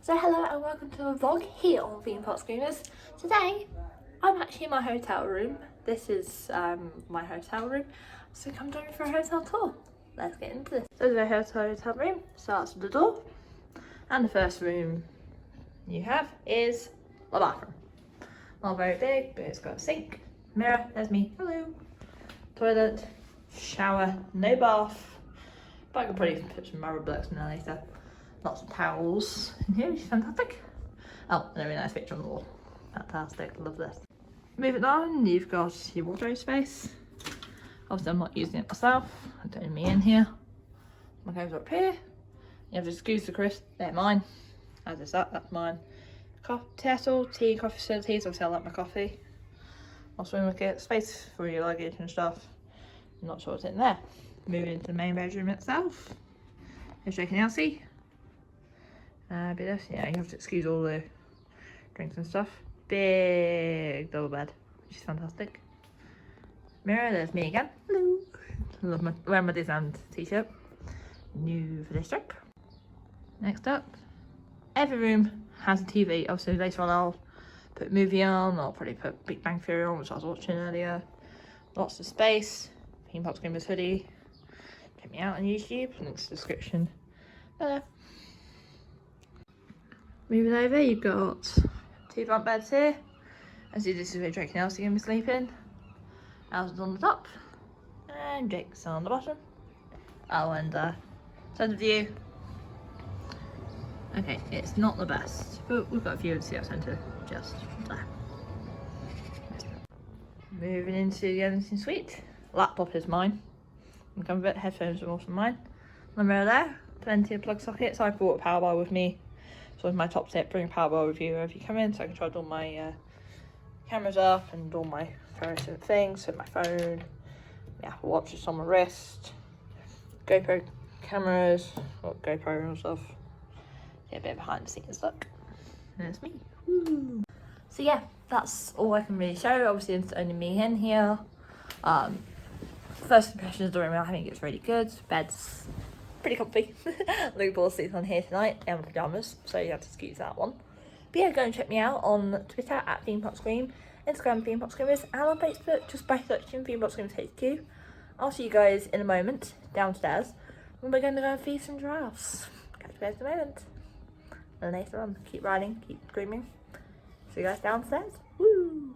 So hello and welcome to a vlog here on Theme Park Screamers. Today I'm actually in my hotel room. This is my hotel room. So come join me for a hotel tour. Let's get into this. So the hotel room starts with the door, and the first room you have is the bathroom. Not very big, but it's got a sink, mirror, there's me, hello, toilet, shower, no bath, but I could probably put some marble blocks in there later. Lots of towels in here, which is fantastic. Oh, and a really nice picture on the wall. Fantastic, love this. Moving on, you've got your wardrobe space. Obviously I'm not using it myself, I'm putting me in here. My clothes are up here. You have to excuse the crisp, they're mine. As is that, that's mine. Coffee kettle, tea, coffee facilities, obviously I like my coffee. Also we look at space for your luggage and stuff. I'm not sure what's in there. Moving into the main bedroom itself. Here's Jake and Elsie. But yes, yeah, you have to excuse all the drinks and stuff. Big double bed, which is fantastic. Mirror, there's me again. Hello. Love wearing my Disneyland t-shirt. New for this trip. Next up, every room has a TV. Obviously later on I'll put a movie on, I'll probably put Big Bang Theory on, which I was watching earlier. Lots of space. Theme Park Screamers hoodie. Check me out on YouTube, links in the description below. Moving over, you've got two bunk beds here. As you this is where Drake and Elsie are going to be sleeping. Elsie's on the top, and Jake's on the bottom. Oh, and center view. Okay, it's not the best, but we've got a view of the CR Centre just there. Moving into the Chessington suite. Laptop is mine. And come with it, headphones are also mine. The mirror there, plenty of plug sockets. I brought a power bar with me. So with my top tip, bring a power bar with you wherever you come in, so I can charge all my cameras up and all my various things. So my phone, yeah, watch just on my wrist, GoPro cameras, or GoPro and stuff. Yeah, a bit behind the scenes look. And it's me. Woo. So yeah, that's all I can really show. Obviously it's only me in here. First impressions of the room, I think it's really good. Bed's pretty comfy. Lou Ball sleeps on here tonight in pyjamas, so you have to excuse that one. But yeah, go and check me out on Twitter at Theme Park Scream, Instagram Theme Park Screamers, and on Facebook just by searching Theme Park Screamers HQ. I'll see you guys in a moment downstairs when we're going to go and feed some giraffes. Catch you guys in a moment. And later on, keep riding, keep screaming. See you guys downstairs. Woo!